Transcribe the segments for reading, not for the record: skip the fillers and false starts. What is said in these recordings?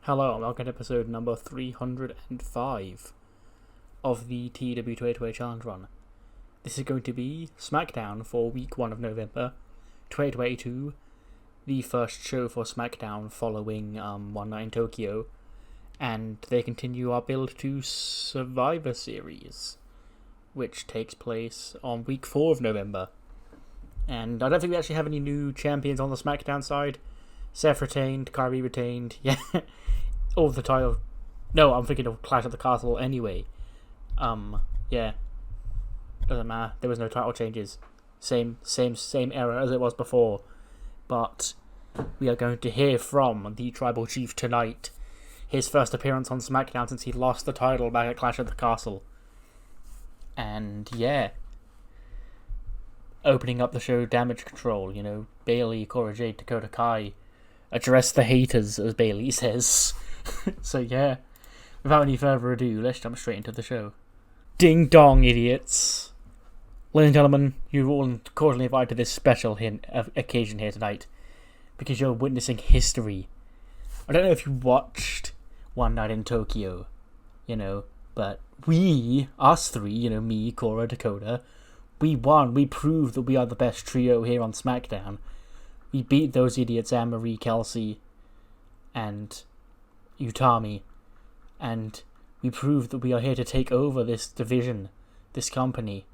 Hello and welcome to episode number 305 of the TEW 2020 Challenge Run. This is going to be Smackdown for week 1 of November 2022, the first show for Smackdown following One Night in Tokyo, and they continue our build to Survivor Series, which takes place on week 4 of November. And I don't think we actually have any new champions on the Smackdown side. Seth retained, Kyrie retained, yeah. All of the title. No, I'm thinking of Clash at the Castle anyway. Yeah. Doesn't matter. There was no title changes. Same era as it was before. But we are going to hear from the Tribal Chief tonight. His first appearance on SmackDown since he lost the title back at Clash at the Castle. And yeah. Opening up the show, Damage Control. You know, Bayley, Cora Jade, Dakota Kai. Address the haters, as Bayley says. So yeah, without any further ado, let's jump straight into the show. Ding dong, idiots! Ladies and gentlemen, you're all cordially invited to this special occasion here tonight, because you're witnessing history. I don't know if you watched One Night in Tokyo, but us three, me, Cora, Dakota, we won. We proved that we are the best trio here on SmackDown. We beat those idiots, Anne-Marie, Kelsey, and Utami, and we proved that we are here to take over this division, this company,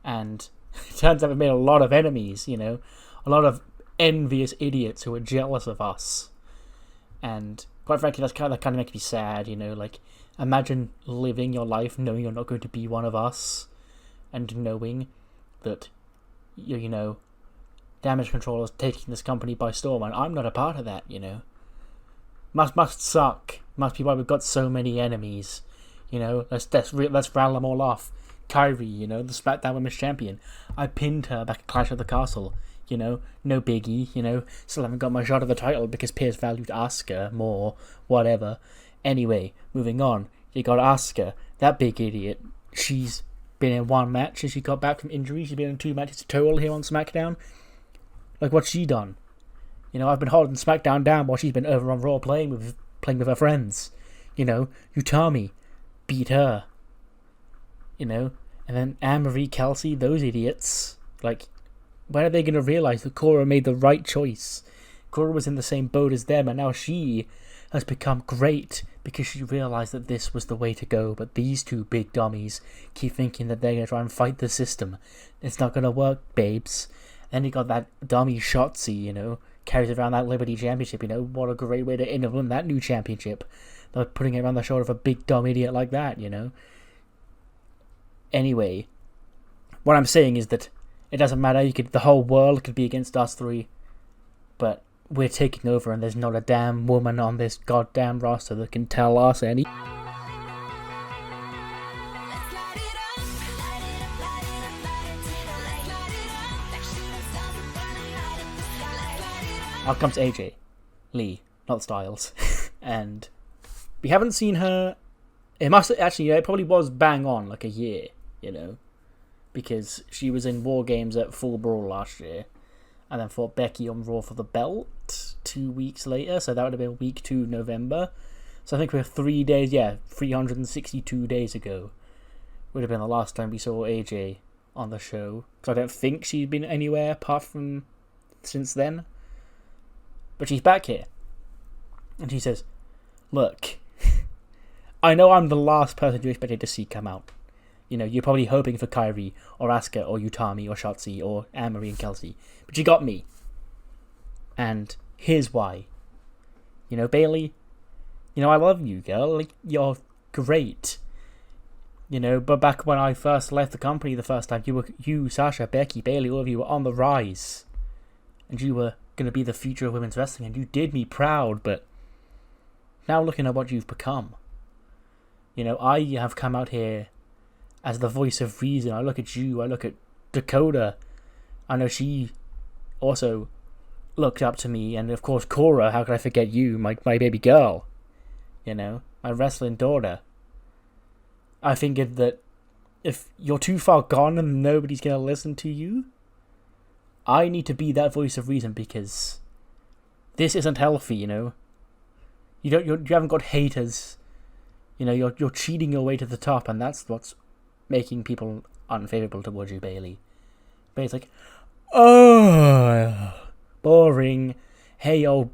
and it turns out we made a lot of enemies, a lot of envious idiots who are jealous of us, and quite frankly, that kind of makes me sad, imagine living your life knowing you're not going to be one of us, and knowing that, Damage Control is taking this company by storm, and I'm not a part of that, Must suck. Must be why we've got so many enemies. Let's rattle them all off. Kyrie, the SmackDown Women's Champion. I pinned her back at Clash of the Castle. No biggie. Still haven't got my shot at the title because Pierce valued Asuka more. Whatever. Anyway, moving on. You got Asuka, that big idiot. She's been in one match since she got back from injury. She's been in 2 matches total here on SmackDown. Like, what's she done? I've been holding SmackDown down while she's been over on Raw playing with her friends. Utami beat her. And then Anne-Marie, Kelsey, those idiots. Like, when are they going to realise that Cora made the right choice? Cora was in the same boat as them, and now she has become great because she realised that this was the way to go. But these two big dummies keep thinking that they're going to try and fight the system. It's not going to work, babes. Then you got that dummy Shotzi, carries around that Liberty Championship, what a great way to implement that new championship. They're putting it around the shoulder of a big dumb idiot like that, Anyway, what I'm saying is that it doesn't matter, the whole world could be against us three, but we're taking over and there's not a damn woman on this goddamn roster that can tell us any... Out comes AJ Lee, not Styles, and we haven't seen her. It probably was bang on like a year, because she was in War Games at Full Brawl last year, and then fought Becky on Raw for the belt 2 weeks later, so that would have been week 2 November. So I think we're 3 days, 362 days ago would have been the last time we saw AJ on the show, because I don't think she's been anywhere apart from since then. But she's back here. And she says, look, I know I'm the last person you expected to see come out. You're probably hoping for Kyrie, or Asuka, or Utami, or Shotzi, or Anne-Marie and Kelsey. But you got me. And here's why. Bayley, I love you, girl. Like, you're great. But back when I first left the company the first time, you, Sasha, Becky, Bayley, all of you were on the rise. And you were going to be the future of women's wrestling, and you did me proud, but now looking at what you've become, I have come out here as the voice of reason. I look at you, I look at Dakota, I know she also looked up to me, and of course Cora, how could I forget you, my baby girl, my wrestling daughter. I figured that if you're too far gone and nobody's going to listen to you, I need to be that voice of reason, because this isn't healthy, You haven't got haters. You know, you're cheating your way to the top, and that's what's making people unfavorable towards you, Bayley. Bayley's like, oh, boring. Hey old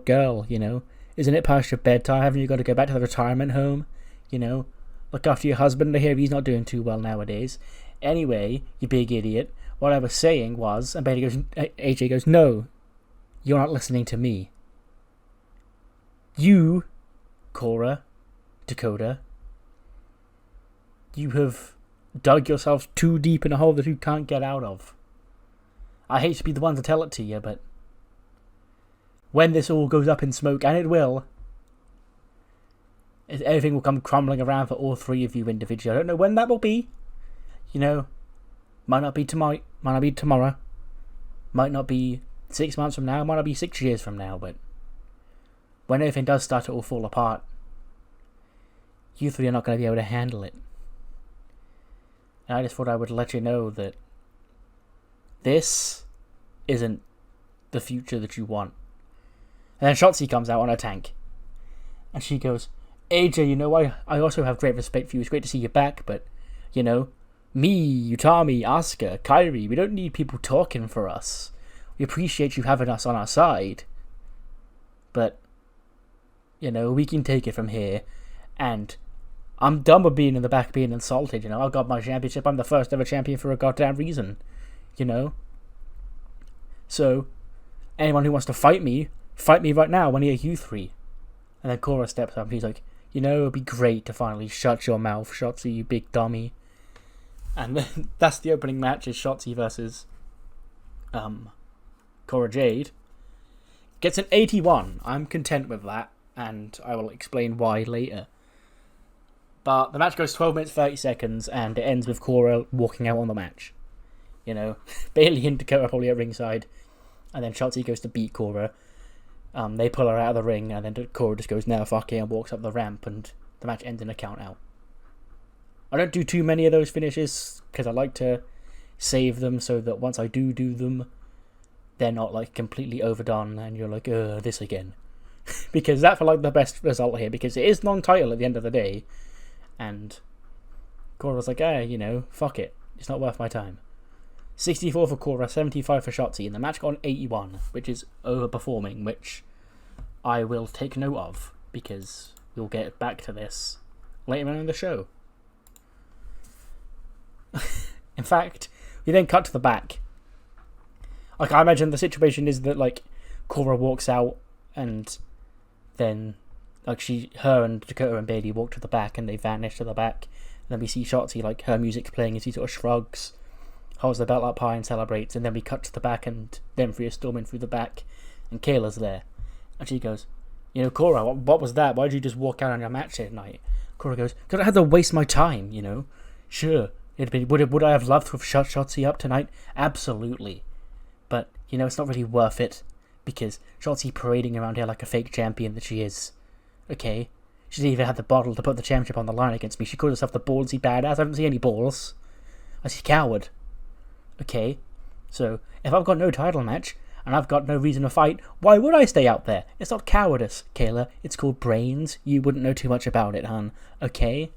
girl, you know. Isn't it past your bedtime? Haven't you got to go back to the retirement home? You know, look after your husband. I hear he's not doing too well nowadays. Anyway, you big idiot. What I was saying was, and AJ goes, no, you're not listening to me. You, Cora, Dakota, you have dug yourselves too deep in a hole that you can't get out of. I hate to be the one to tell it to you, but when this all goes up in smoke, and it will, everything will come crumbling around for all three of you individually. I don't know when that will be. You know, might not be tomorrow, might not be 6 months from now, might not be 6 years from now, but when everything does start to all fall apart, you three are not going to be able to handle it. And I just thought I would let you know that this isn't the future that you want. And then Shotzi comes out on her tank. And she goes, AJ, you know, I also have great respect for you. It's great to see you back, but, you know, me, Utami, Asuka, Kairi, we don't need people talking for us. We appreciate you having us on our side. But, you know, we can take it from here. And I'm done with being in the back being insulted, you know. I got my championship. I'm the first ever champion for a goddamn reason, you know. So, anyone who wants to fight me right now when you you three. And then Cora steps up and he's like, you know, it'd be great to finally shut your mouth, Shotzi, you big dummy. And then that's the opening match, is Shotzi versus Cora Jade. Gets an 81. I'm content with that, and I will explain why later. But the match goes 12 minutes 30 seconds, and it ends with Cora walking out on the match. You know, Bayley and Dakota probably at ringside, and then Shotzi goes to beat Cora. They pull her out of the ring, and then Cora just goes, no, fuck it, and walks up the ramp, and the match ends in a count out. I don't do too many of those finishes, because I like to save them so that once I do them, they're not like completely overdone, and you're like, this again. Because that felt like the best result here, because it is non-title at the end of the day, and Cora was like, you know, fuck it, it's not worth my time. 64 for Cora, 75 for Shotzi, and the match got an 81, which is overperforming, which I will take note of, because we'll get back to this later on in the show. In fact, we then cut to the back. Like, I imagine the situation is that, like, Cora walks out, and then, like, her and Dakota and Bayley walk to the back, and they vanish to the back, and then we see Shotzi, like, her music's playing, and she sort of shrugs, holds the belt up high and celebrates, and then we cut to the back, and them three are storming through the back, and Kayla's there, and she goes, you know, Cora, what was that? Why did you just walk out on your match tonight? Cora goes, because I had to waste my time, you know. Sure, would I have loved to have shut Shotzi up tonight? Absolutely. But, you know, it's not really worth it, because Shotzi parading around here like a fake champion that she is. Okay? She didn't even have the bottle to put the championship on the line against me. She called herself the ballsy badass. I don't see any balls. I see coward. Okay? So, if I've got no title match, and I've got no reason to fight, why would I stay out there? It's not cowardice, Kayla. It's called brains. You wouldn't know too much about it, hon. Okay?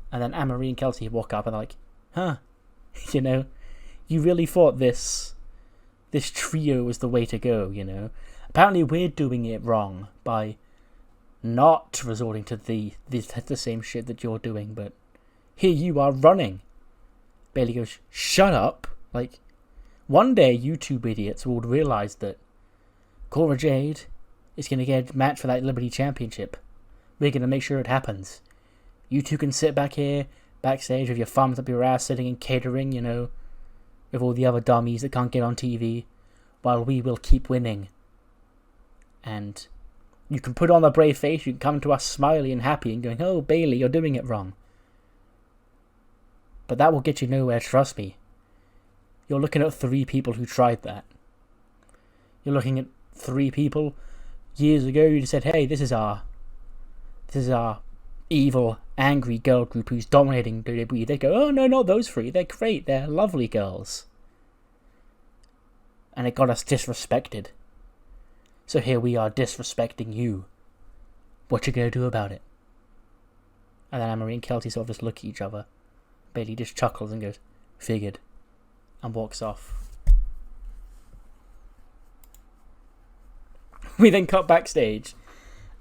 And then Anne-Marie and Kelsey walk up and they're like, huh? You know? You really thought this trio was the way to go, you know? Apparently we're doing it wrong by not resorting to the same shit that you're doing, but here you are running. Bayley goes, shut up. Like, one day you two idiots will realise that Cora Jade is going to get a match for that Liberty Championship. We're going to make sure it happens. You two can sit back here, backstage with your thumbs up your ass, sitting in catering, you know, with all the other dummies that can't get on TV, while we will keep winning. And you can put on a brave face, you can come to us smiley and happy and going, oh, Bayley, you're doing it wrong. But that will get you nowhere, trust me. You're looking at 3 people who tried that. You're looking at 3 people years ago who said, hey, this is our evil, angry girl group who's dominating WWE. They go, oh, no, not those 3. They're great. They're lovely girls. And it got us disrespected. So here we are disrespecting you. What you gonna do about it? And then Anne-Marie and Kelty sort of just look at each other. Bailey just chuckles and goes, figured, and walks off. We then cut backstage,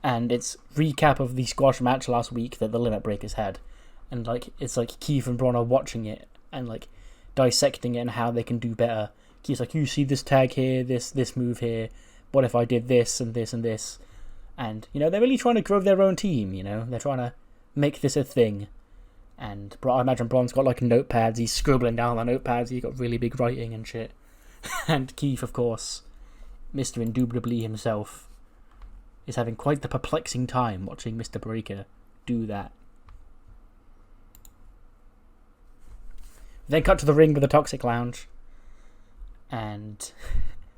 and it's recap of the squash match last week that the Limit Breakers had. And like it's like Keith and Braun are watching it and like dissecting it and how they can do better. Keith's like, you see this tag here, this move here, what if I did this and this and this? And, you know, they're really trying to grow their own team, you know? They're trying to make this a thing. And I imagine Braun's got like notepads, he's scribbling down on the notepads, he's got really big writing and shit. And Keith, of course, Mr. Indubitably himself, is having quite the perplexing time watching Mr. Breaker do that. Then cut to the ring with the Toxic Lounge. And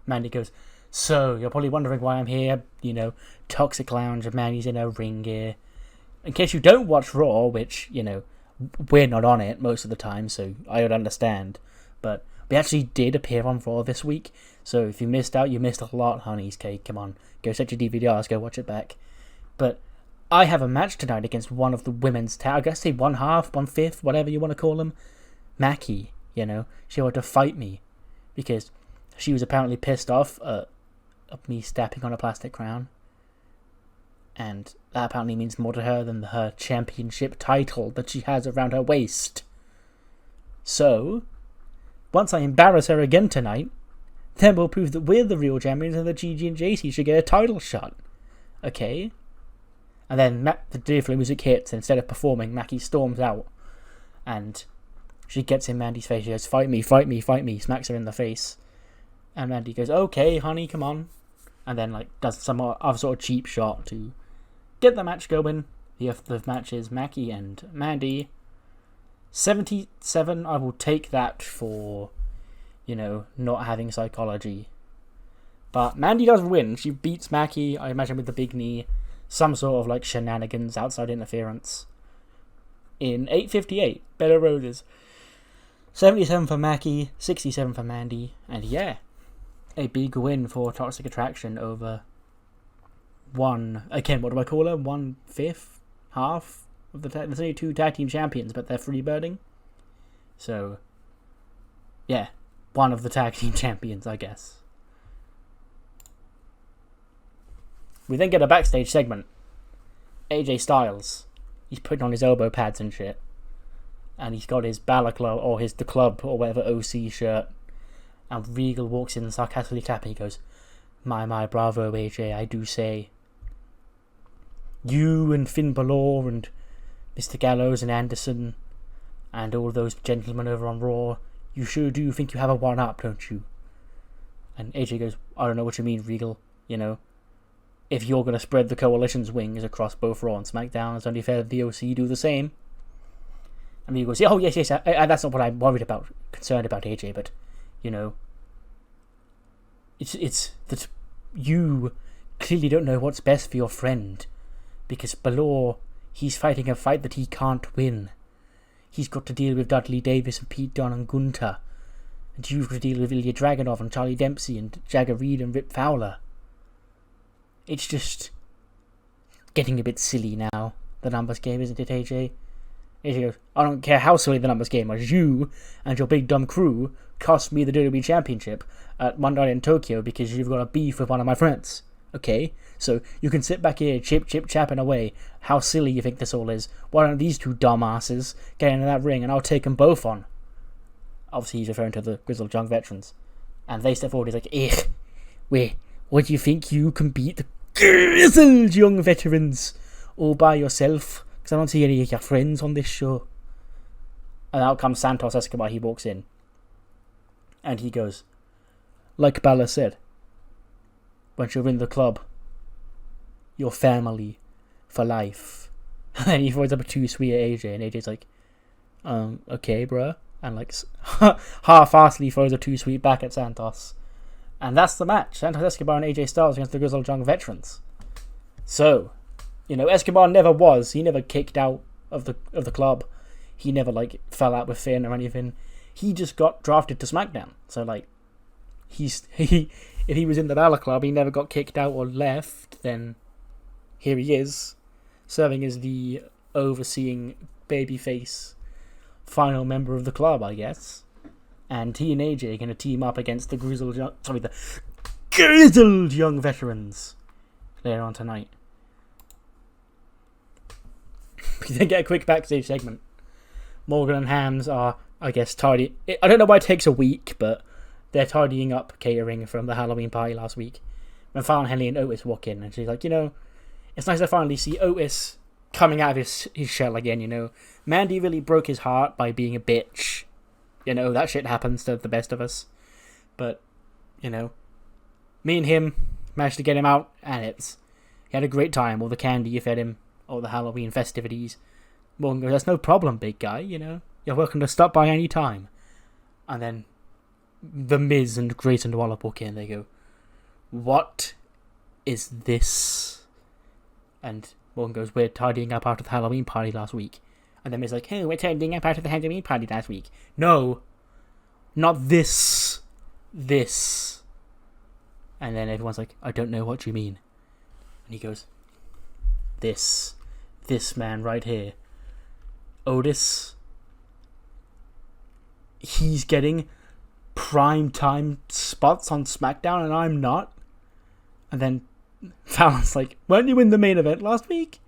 Mandy goes, so, you're probably wondering why I'm here, you know, Toxic Lounge, and Mandy's in her ring gear. In case you don't watch Raw, which, you know, we're not on it most of the time, so I don't understand. But we actually did appear on Raw this week, so if you missed out, you missed a lot, honeys cake. Come on, go set your DVRs, go watch it back. But I have a match tonight against one of the women's I guess say 1/2, 1/5, whatever you want to call them. Mackie, you know, she wanted to fight me because she was apparently pissed off at me stepping on a plastic crown. And that apparently means more to her than her championship title that she has around her waist. So, once I embarrass her again tonight, then we'll prove that we're the real champions and that Gigi and JC should get a title shot. Okay? And then the Deerflow music hits, and instead of performing, Mackie storms out. And she gets in Mandy's face. She goes, fight me, fight me, fight me. Smacks her in the face. And Mandy goes, okay, honey, come on. And then like does some other sort of cheap shot to get the match going. The match is Mackie and Mandy. 77, I will take that for, you know, not having psychology. But Mandy does win. She beats Mackie, I imagine, with the big knee. Some sort of like shenanigans, outside interference. In 8:58, Bella Roses. 77 for Mackie, 67 for Mandy. And yeah, a big win for Toxic Attraction over again, what do I call her? 1/5? Half? Of there's only 2 tag team champions, but they're freebirding. So, yeah, one of the tag team champions, I guess. We then get a backstage segment. AJ Styles. He's putting on his elbow pads and shit. And he's got his balaclava, or the club, or whatever OC shirt. And Regal walks in sarcastically clapping. He goes, my, bravo, AJ, I do say. You and Finn Balor and Mr. Gallows and Anderson and all those gentlemen over on Raw, you sure do think you have a one-up, don't you? And AJ goes, I don't know what you mean, Regal. You know, if you're going to spread the Coalition's wings across both Raw and SmackDown, it's only fair that the OC do the same. And Regal goes, oh, yes, that's not what I'm worried about, concerned about, AJ, but, you know, it's that you clearly don't know what's best for your friend, because Balor, he's fighting a fight that he can't win. He's got to deal with Dudley Davis and Pete Dunne and Gunter, and you've got to deal with Ilja Dragunov and Charlie Dempsey and Jagger Reed and Rip Fowler. It's just getting a bit silly now, the numbers game, isn't it, AJ? AJ goes, I don't care how silly the numbers game was. You and your big dumb crew cost me the WWE Championship at Monday Night in Tokyo because you've got a beef with one of my friends. Okay? So you can sit back here chapping away how silly you think this all is. Why don't these two dumbasses get into that ring and I'll take them both on? Obviously he's referring to the Grizzled Young Veterans. And they step forward, he's like, wait, what do you think you can beat the Grizzled Young Veterans all by yourself? Because I don't see any of your friends on this show. And out comes Santos Escobar, he walks in. And he goes, like Balor said, once you're in the club, you're family for life. And then he throws up a too sweet at AJ, and AJ's like, okay, bruh. And like, half-assedly throws a too sweet back at Santos. And that's the match. Santos Escobar and AJ Styles against the Grizzled Young Veterans. So, you know, Escobar he never kicked out of the club. He never, like, fell out with Finn or anything. He just got drafted to SmackDown. So, like, if he was in the Balor Club, he never got kicked out or left, then here he is. serving as the overseeing babyface final member of the club, I guess. And he and AJ are going to team up against the grizzled young veterans later on tonight. We then get a quick backstage segment. Morgan and Hams are, I guess, tidying. I don't know why it takes a week, but they're tidying up catering from the Halloween party last week. When Fallon, Henley, and Otis walk in, and she's like, it's nice to finally see Otis coming out of his shell again, Mandy really broke his heart by being a bitch. That shit happens to the best of us. But, me and him managed to get him out, and he had a great time. All the candy you fed him, all the Halloween festivities. Morgan goes, that's no problem, big guy, You're welcome to stop by any time. And then The Miz and Grayson Waller walk in, they go, what is this? And Morgan goes, we're tidying up after the Halloween party last week. And then Miz like, hey, we're tidying up after the Halloween party last week. No, not this. This. And then everyone's like, I don't know what you mean. And he goes, this man right here. Otis, he's getting prime time spots on SmackDown and I'm not. And then Fallon's like, weren't you in the main event last week?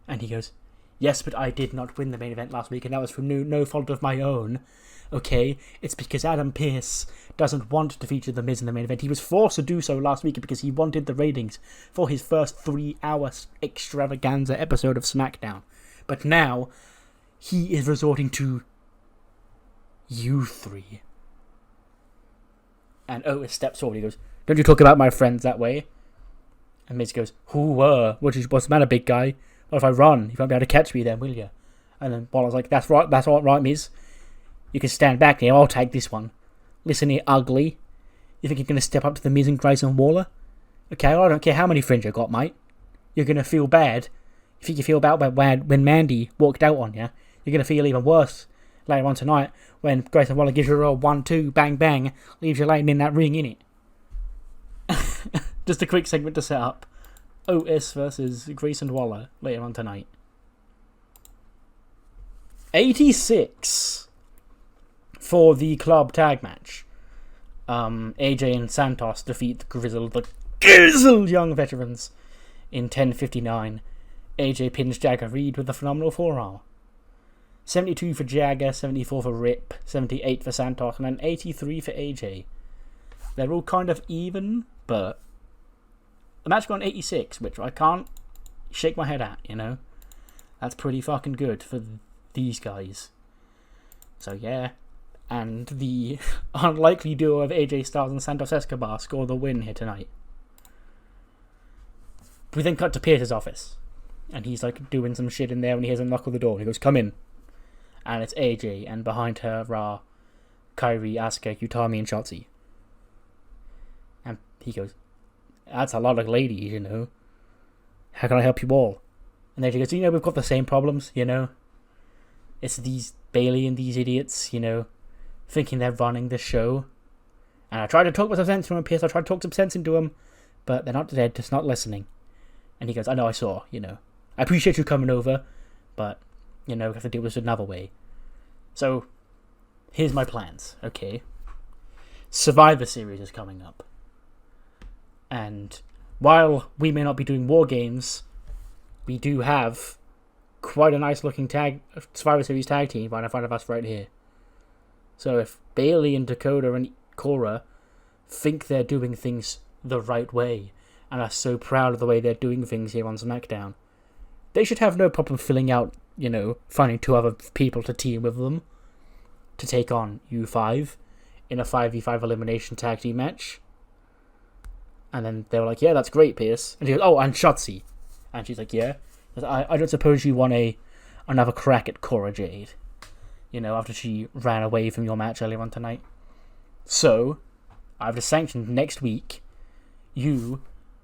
And he goes, yes, but I did not win the main event last week, and that was from no fault of my own. Okay, it's because Adam Pearce doesn't want to feature The Miz in the main event. He was forced to do so last week because he wanted the ratings for his first 3-hour extravaganza episode of SmackDown. But now, he is resorting to you three. And Otis steps forward. He goes, don't you talk about my friends that way? And Miz goes, what's the matter, big guy? What if I run? You won't be able to catch me then, will you? And then Waller's like, that's all right, Miz. You can stand back here, I'll take this one. Listen here, ugly. You think you're going to step up to the Miz and Grayson Waller? Okay, I don't care how many friends you got, mate. You're going to feel bad. You think you feel bad when Mandy walked out on you? You're going to feel even worse later on tonight when Grayson Waller gives you a 1-2, bang bang, leaves you laying in that ring, innit? Just a quick segment to set up Otis versus Grayson Waller later on tonight. 86 for the club tag match. AJ and Santos defeat the grizzled young veterans in 10:59. AJ pins Jagger Reed with a phenomenal forearm. 72 for Jagger, 74 for Rip, 78 for Santos, and then 83 for AJ. They're all kind of even, but the match got an 86, which I can't shake my head at, That's pretty fucking good for these guys. So yeah, and the unlikely duo of AJ Styles and Santos Escobar score the win here tonight. We then cut to Pierce's office, and he's like doing some shit in there when he hears a knock on the door. He goes, come in. And it's AJ, and behind her are Kairi, Asuka, Utami, and Shotzi. And he goes, that's a lot of ladies, How can I help you all? And then she goes, we've got the same problems, It's these Bailey and these idiots, thinking they're running the show. And I tried to talk some sense into him, Pierce. I tried to talk some sense into him, but they're just not listening. And he goes, I know, I saw, I appreciate you coming over, but, we have to deal with this another way. So, here's my plans, okay? Survivor Series is coming up. And while we may not be doing War Games, we do have quite a nice looking Survivor Series tag team right in front of us right here. So if Bailey and Dakota and Cora think they're doing things the right way and are so proud of the way they're doing things here on SmackDown, they should have no problem filling out, finding 2 other people to team with them to take on U5 in a 5v5 elimination tag team match. And then they were like, yeah, that's great, Pierce. And she goes, oh, and Shotzi. And she's like, yeah. I don't suppose you want another crack at Cora Jade, after she ran away from your match earlier on tonight. So, I've just sanctioned next week, you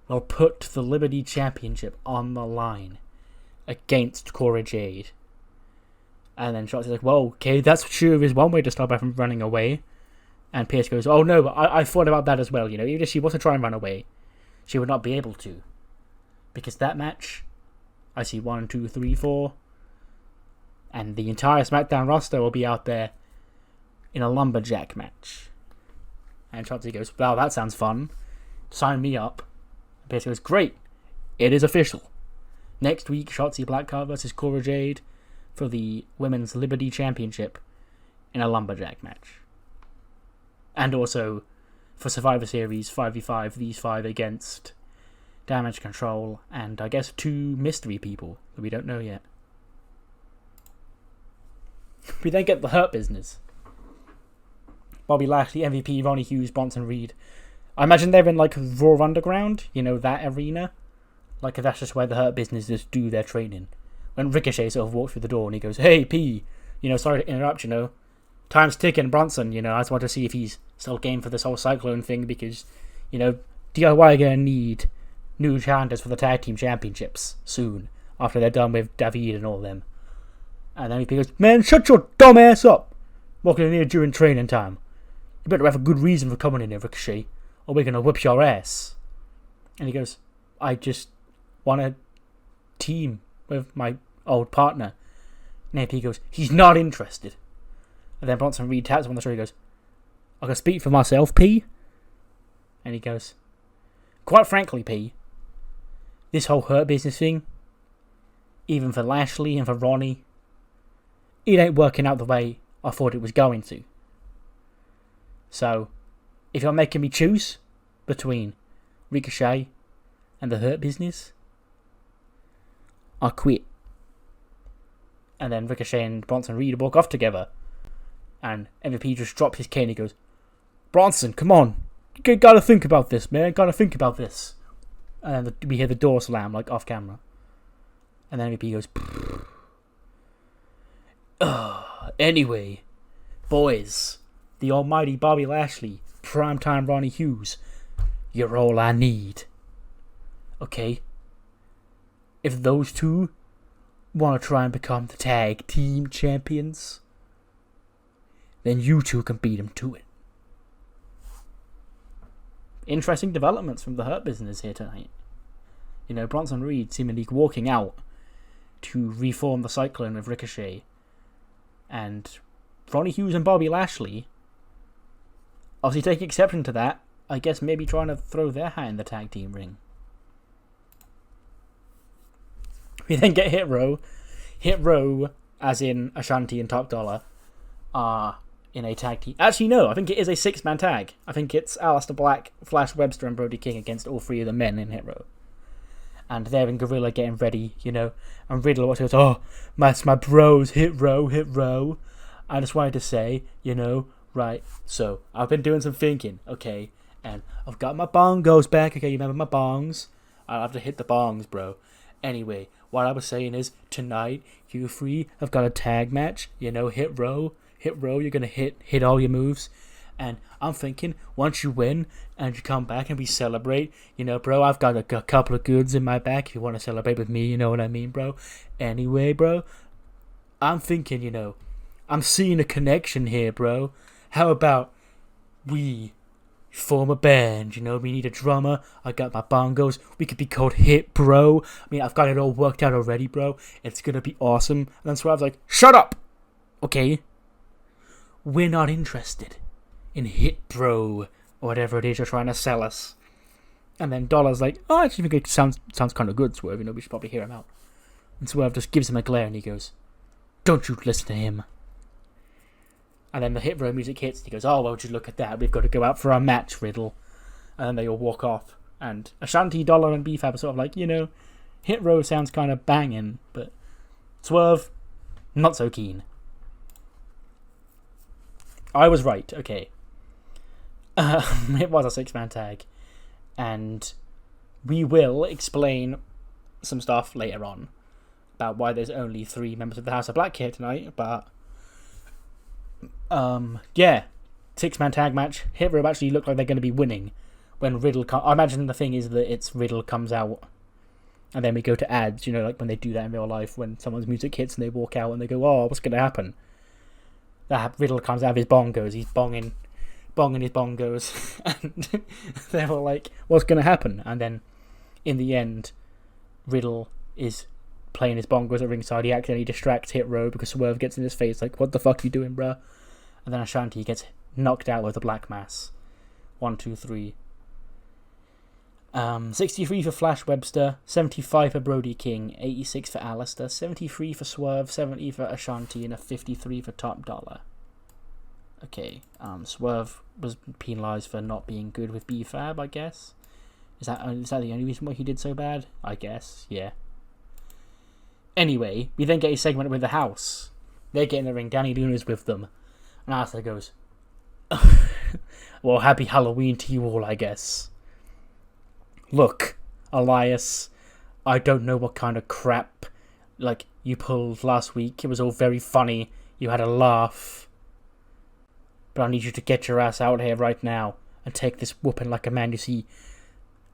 will put the Liberty Championship on the line against Cora Jade. And then Shotzi's like, well, okay, that's sure is one way to stop her from running away. And Pierce goes, oh no, but I thought about that as well, even if she was to try and run away, she would not be able to. Because that match I see 1, 2, 3, 4. And the entire SmackDown roster will be out there in a lumberjack match. And Shotzi goes, wow, that sounds fun. Sign me up. Pierce goes, great. It is official. Next week, Shotzi Blackheart versus Cora Jade for the Women's Liberty Championship in a lumberjack match. And also, for Survivor Series 5v5, these 5 against Damage Control and I guess 2 mystery people that we don't know yet. We then get the Hurt Business. Bobby Lashley, MVP, Ronnie Hughes, Bronson Reed. I imagine they're in like Raw Underground, you know, that arena. Like that's just where the Hurt Business just do their training. When Ricochet sort of walks through the door and he goes, hey P, you know, sorry to interrupt, you know. Time's ticking, Bronson, you know, I just want to see if he's still game for this whole Cyclone thing because, you know, DIY are going to need new challengers for the Tag Team Championships soon after they're done with David and all them. And then he goes, man, shut your dumb ass up. Walking in here during training time. You better have a good reason for coming in here, Ricochet, or we're going to whip your ass. And he goes, I just want to team with my old partner. And AP goes, he's not interested. And then Bronson Reed taps him on the shoulder. He goes, I can speak for myself, P. And he goes, quite frankly, P, this whole Hurt Business thing, even for Lashley and for Ronnie, it ain't working out the way I thought it was going to. So, if you're making me choose between Ricochet and the Hurt Business, I quit. And then Ricochet and Bronson Reed walk off together. And MVP just drops his cane and he goes, Bronson, come on. You gotta think about this, man. Gotta think about this. And then we hear the door slam, like, off camera. And then MVP goes, anyway, boys, the almighty Bobby Lashley, primetime Ronnie Hughes, you're all I need. Okay? If those two want to try and become the tag team champions, then you two can beat them to it. Interesting developments from the Hurt Business here tonight. You know, Bronson Reed seemingly walking out to reform the Cyclone with Ricochet. And Ronnie Hughes and Bobby Lashley obviously taking exception to that. I guess maybe trying to throw their hat in the tag team ring. We then get Hit Row. Hit Row, as in Ashanti and Top Dollar, are in a tag team. Actually, no, I think it is a 6-man tag. I think it's Aleister Black, Flash Webster, and Brody King against all 3 of the men in Hit Row. And they're in Gorilla getting ready, you know. And Riddle goes, oh, that's my bros, Hit Row, Hit Row. I just wanted to say, you know, right, so I've been doing some thinking, okay, and I've got my bongos back, okay, you remember my bongs? I'll have to hit the bongs, bro. Anyway, what I was saying is, tonight, you 3 have got a tag match, you know, Hit Row, you're gonna hit all your moves. And I'm thinking, once you win and you come back and we celebrate, you know, bro, I've got a couple of goods in my back if you want to celebrate with me, you know what I mean, bro? Anyway, bro, I'm thinking, you know, I'm seeing a connection here, bro. How about we form a band, you know? We need a drummer. I got my bongos. We could be called Hit Bro. I mean, I've got it all worked out already, bro. It's gonna be awesome. And then Swerve's like, shut up! Okay? We're not interested in Hit Bro, or whatever it is you're trying to sell us. And then Dollar's like, oh, I actually think it sounds kind of good, Swerve. You know, we should probably hear him out. And Swerve just gives him a glare and he goes, don't you listen to him. And then the Hit Row music hits and he goes, oh, well, just look at that. We've got to go out for our match, Riddle. And then they all walk off. And Ashanti, Dollar, and B-Fab are sort of like, you know, Hit Row sounds kind of banging, but Swerve, not so keen. I was right, okay. It was a 6-man tag. And we will explain some stuff later on about why there's only 3 members of the House of Black here tonight, but yeah, 6-man tag match. Hit Row actually look like they're going to be winning when Riddle I imagine the thing is that it's Riddle comes out and then we go to ads, you know, like when they do that in real life when someone's music hits and they walk out and they go, oh, what's going to happen? That Riddle comes out of his bongos, he's bonging his bongos, and they're all like, what's going to happen? And then, in the end, Riddle is playing his bongos at ringside. He accidentally distracts Hit Row because Swerve gets in his face like, what the fuck you doing, bruh? And then Shanky gets knocked out with a Black Mass. 1, 2, 3. 63 for Flash Webster, 75 for Brody King, 86 for Alistair, 73 for Swerve, 70 for Ashanti, and a 53 for Top Dollar. Okay, Swerve was penalised for not being good with B-Fab, I guess. Is that the only reason why he did so bad? I guess, yeah. Anyway, we then get a segment with the House. They get in the ring, Danny Luna's with them. And Alistair goes, well, happy Halloween to you all, I guess. Look, Elias, I don't know what kind of crap like you pulled last week. It was all very funny. You had a laugh. But I need you to get your ass out here right now and take this whooping like a man. You see,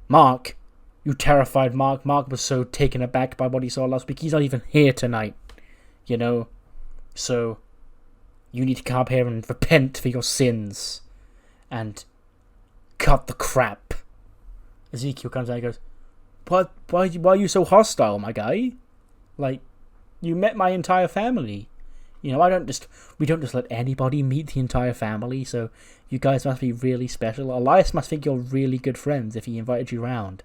Mark, you terrified Mark. Mark was so taken aback by what he saw last week. He's not even here tonight, you know. So, you need to come up here and repent for your sins. And cut the crap. Ezekiel comes out and goes, why are you so hostile, my guy? Like, you met my entire family. You know, we don't just let anybody meet the entire family, so you guys must be really special. Elias must think you're really good friends if he invited you round.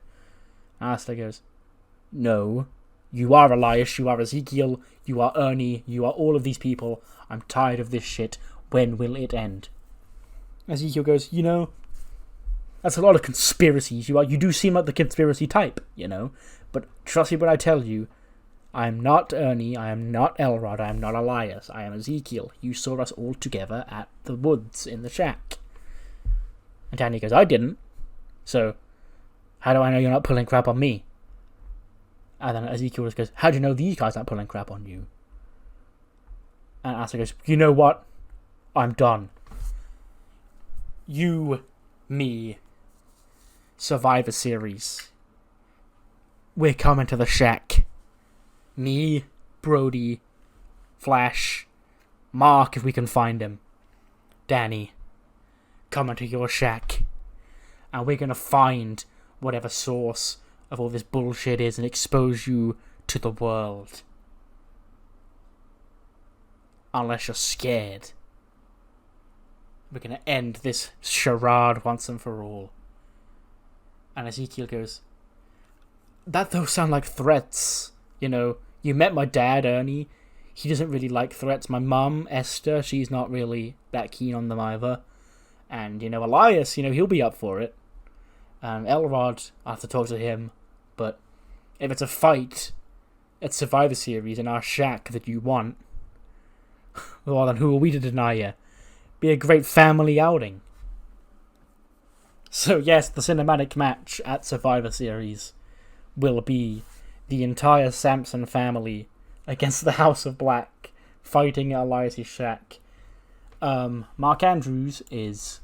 Alistair goes, no, you are Elias, you are Ezekiel, you are Ernie, you are all of these people. I'm tired of this shit. When will it end? Ezekiel goes, you know, that's a lot of conspiracies. You do seem like the conspiracy type, you know. But trust me when I tell you, I am not Ernie, I am not Elrod, I am not Elias, I am Ezekiel. You saw us all together at the woods in the shack. And Danny goes, I didn't. So, how do I know you're not pulling crap on me? And then Ezekiel just goes, how do you know these guys aren't pulling crap on you? And Alistair goes, you know what? I'm done. You, me, Survivor Series. We're coming to the shack. Me, Brody, Flash, Mark if we can find him, Danny, coming to your shack. And we're gonna find whatever source of all this bullshit is and expose you to the world. Unless you're scared. We're gonna end this charade once and for all. And Ezekiel goes, that those sound like threats. You know, you met my dad, Ernie. He doesn't really like threats. My mum, Esther, she's not really that keen on them either. And, you know, Elias, you know, he'll be up for it. Elrod, I have to talk to him. But if it's a fight at Survivor Series in our shack that you want, well, then who are we to deny you? Be a great family outing. So yes, the cinematic match at Survivor Series will be the entire Samson family against the House of Black fighting at Elias' shack. Mark Andrews is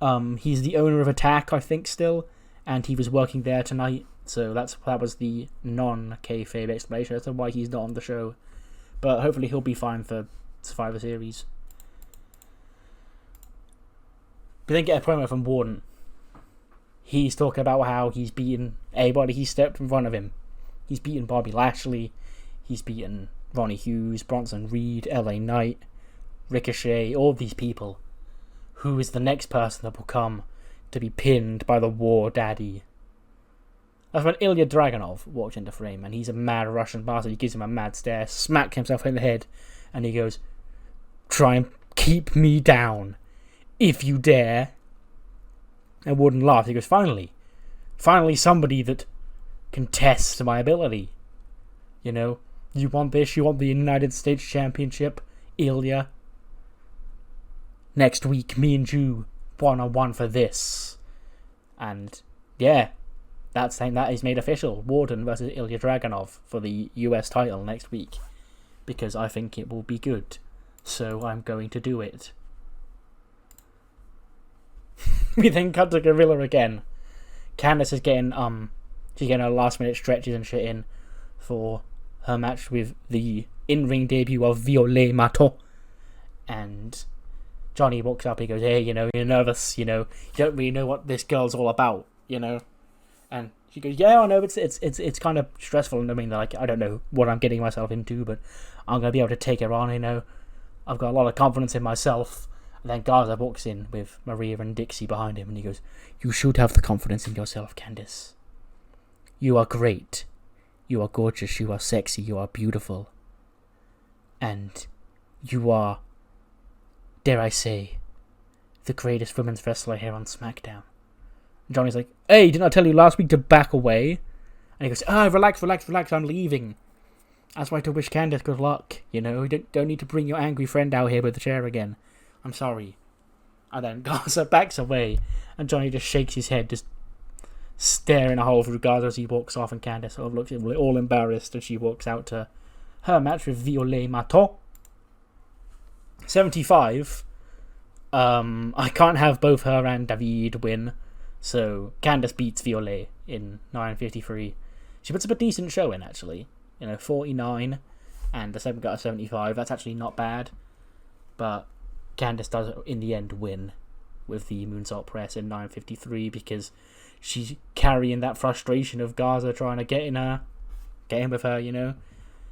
he's the owner of Attack, I think, still, and he was working there tonight, so that was the non-kayfabe explanation as to why he's not on the show. But hopefully he'll be fine for Survivor Series. We then get a promo from Warden. He's talking about how he's beaten everybody he stepped in front of him. He's beaten Bobby Lashley. He's beaten Ronnie Hughes, Bronson Reed, LA Knight, Ricochet, all these people. Who is the next person that will come to be pinned by the War Daddy? That's when Ilja Dragunov walked into frame, and he's a mad Russian bastard. He gives him a mad stare, smacks himself in the head, and he goes, try and keep me down, if you dare. And Warden laughed. He goes, finally somebody that can test my ability. You know, you want this, you want the United States Championship, Ilya. Next week, me and you, one-on-one for this. And, yeah, that is made official. Warden versus Ilja Dragunov for the US title next week. Because I think it will be good. So I'm going to do it. We then cut to Gorilla again. Candice is getting she's getting her last minute stretches and shit in for her match with the in-ring debut of Violet Mato. And Johnny walks up, he goes, hey, you know, you're nervous, you know, you don't really know what this girl's all about, you know. And she goes, yeah, I know it's kind of stressful, and I mean, like, I don't know what I'm getting myself into, but I'm gonna be able to take her on. I've got a lot of confidence in myself. And then Garza walks in with Maria and Dixie behind him, and he goes, you should have the confidence in yourself, Candice. You are great. You are gorgeous. You are sexy. You are beautiful. And you are, dare I say, the greatest women's wrestler here on SmackDown. And Johnny's like, hey, didn't I tell you last week to back away? And he goes, relax, I'm leaving. I just wanted to wish Candice good luck, You don't need to bring your angry friend out here with the chair again. I'm sorry. And then Garza backs away, and Johnny just shakes his head, just staring a hole through Garza as he walks off, and Candice sort of looks all embarrassed as she walks out to her match with Violet Maton. 75. I can't have both her and David win, so Candice beats Violet in 9:53. She puts up a decent show in, actually. 49, and the second got a 75. That's actually not bad, but Candice does, in the end, win with the moonsault press in 9:53 because she's carrying that frustration of Garza trying to get in with her,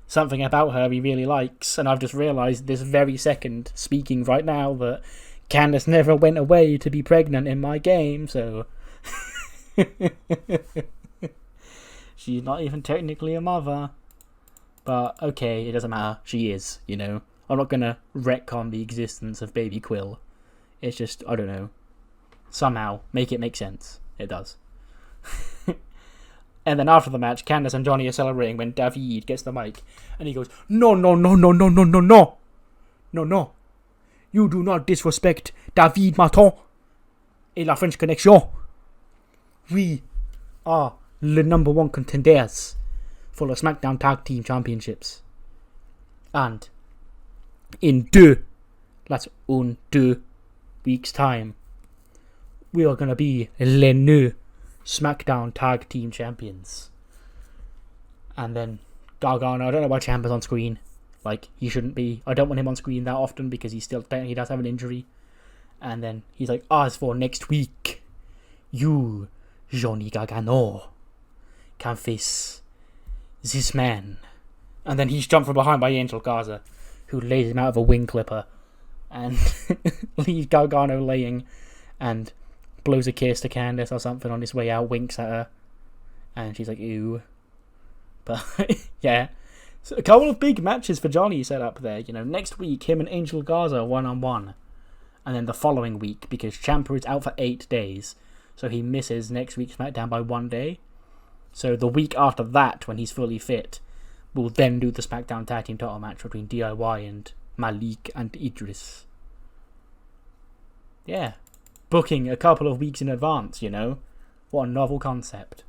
Something about her he really likes, and I've just realised this very second, speaking right now, that Candice never went away to be pregnant in my game, so she's not even technically a mother. But, okay, it doesn't matter. She is, I'm not going to retcon the existence of Baby Quill. It's just, I don't know. Somehow, make it make sense. It does. And then after the match, Candice and Johnny are celebrating when David gets the mic. And he goes, no. No. You do not disrespect David Maton et la French Connection. We are the number one contenders for the SmackDown Tag Team Championships. And in two weeks' time, we are going to be les new SmackDown Tag Team Champions. And then Gargano, I don't know why Ciampa's on screen. Like, he shouldn't be. I don't want him on screen that often because he does have an injury. And then he's like, as for next week, you, Johnny Gargano, can face this man. And then he's jumped from behind by Angel Garza, who lays him out of a wing clipper and leaves Gargano laying and blows a kiss to Candice or something on his way out, winks at her, and she's like, ew. But yeah, so a couple of big matches for Johnny set up there. Next week, him and Angel Garza 1-on-1, and then the following week, because Ciampa is out for 8 days, so he misses next week's SmackDown by 1 day. So the week after that, when he's fully fit, we'll then do the SmackDown Tag Team title match between DIY and Malik and Idris. Yeah. Booking a couple of weeks in advance, What a novel concept.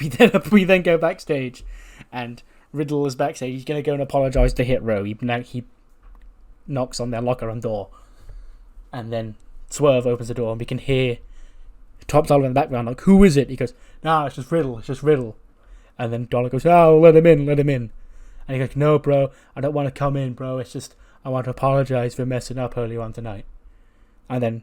We then go backstage, and Riddle is backstage. He's going to go and apologise to Hit Row. He knocks on their locker room door. And then Swerve opens the door, and we can hear Top Dollar in the background, like, who is it? He goes, nah, it's just Riddle. And then Dollar goes, oh, let him in. And he goes, no, bro, I don't want to come in, bro. It's just, I want to apologise for messing up earlier on tonight. And then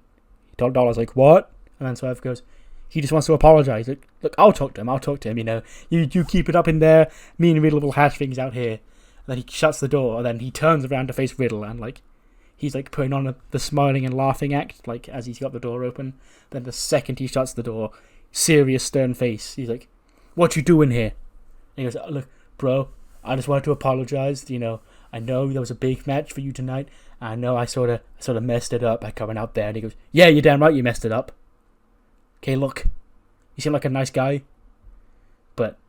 Dollar's like, what? And then Swerve goes, he just wants to apologise. Look, I'll talk to him, You keep it up in there. Me and Riddle will hash things out here. And then he shuts the door, and then he turns around to face Riddle, and, he's, putting on the smiling and laughing act, as he's got the door open. Then the second he shuts the door, serious, stern face, he's like, what you doing here? And he goes, look, bro, I just wanted to apologise. I know there was a big match for you tonight. And I know I sort of messed it up by coming out there. And he goes, yeah, you're damn right you messed it up. Okay, look, you seem like a nice guy, but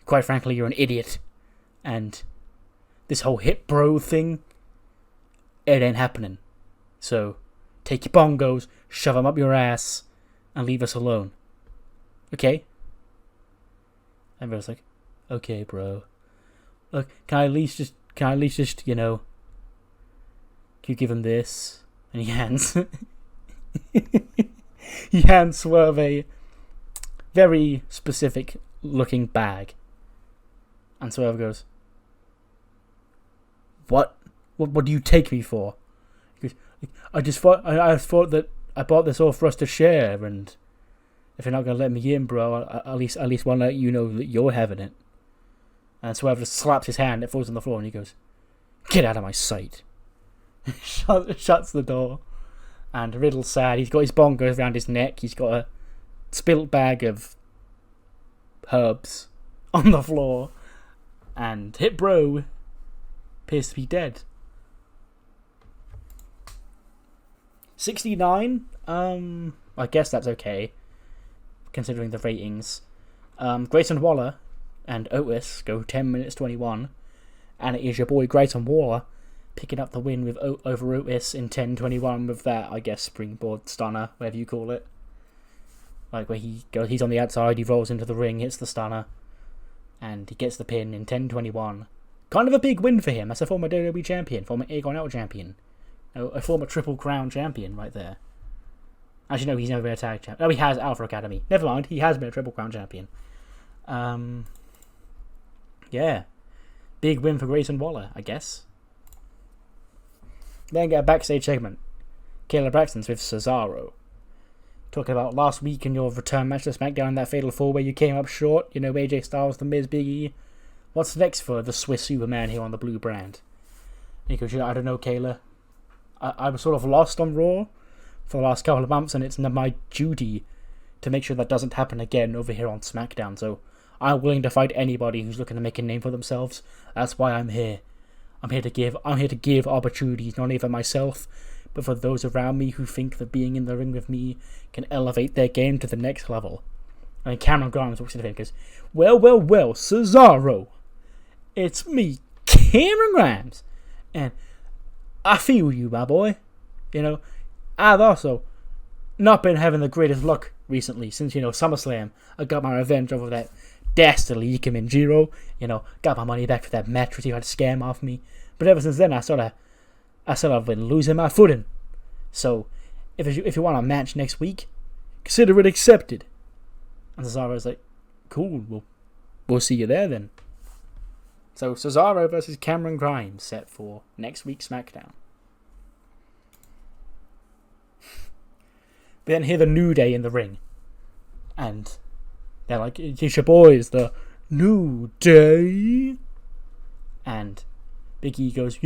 quite frankly, you're an idiot. And this whole hit bro thing, it ain't happening. So take your bongos, shove them up your ass, and leave us alone. Okay? And Bro's like, okay, bro. Look, can I at least just, can you give him this? And he hands Swerve a very specific looking bag. And Swerve goes, what do you take me for? He goes, I thought that I bought this all for us to share, and if you're not gonna let me in, bro, at least want to let you know that you're having it. And Swerve just slaps his hand, it falls on the floor, and he goes, "Get out of my sight." Shuts the door. And Riddle's sad. He's got his bongos around his neck. He's got a spilt bag of herbs on the floor. And Hit Bro appears to be dead. 69? I guess that's okay, considering the ratings. Grayson Waller and Otis go 10 minutes 21. And it is your boy Grayson Waller picking up the win with over Otis in 10:21 with that, I guess, springboard stunner, whatever you call it. Like where he's on the outside, he rolls into the ring, hits the stunner, and he gets the pin in 10:21. Kind of a big win for him as a former WWE champion, former Intercontinental champion, a former Triple Crown champion right there. Actually, no, he's never been a tag champion. No, he has Alpha Academy. Never mind, he has been a Triple Crown champion. Yeah, big win for Grayson Waller, I guess. Then get a backstage segment. Kayla Braxton's with Cesaro. Talking about last week in your return match to Smackdown in that Fatal 4 where you came up short. You know, AJ Styles, The Miz, Big E. What's next for the Swiss Superman here on the blue brand? And he goes, I don't know, Kayla. I was sort of lost on Raw for the last couple of months, and it's my duty to make sure that doesn't happen again over here on SmackDown. So I'm willing to fight anybody who's looking to make a name for themselves. That's why I'm here. I'm here to give opportunities, not only for myself, but for those around me who think that being in the ring with me can elevate their game to the next level. And Cameron Grimes walks into him and goes, well, Cesaro. It's me, Cameron Grimes. And I feel you, my boy. You know, I've also not been having the greatest luck recently since, SummerSlam. I got my revenge over that dastardly Ikemen Jiro. Got my money back for that mattress he tried to scam off me. But ever since then, I sort of been losing my footing. So, if you want a match next week, consider it accepted. And Cesaro's like, cool, we'll see you there then. So, Cesaro versus Cameron Grimes set for next week's SmackDown. But then hear the New Day in the ring. And they're like, it's your boys, the New Day. And Big E goes,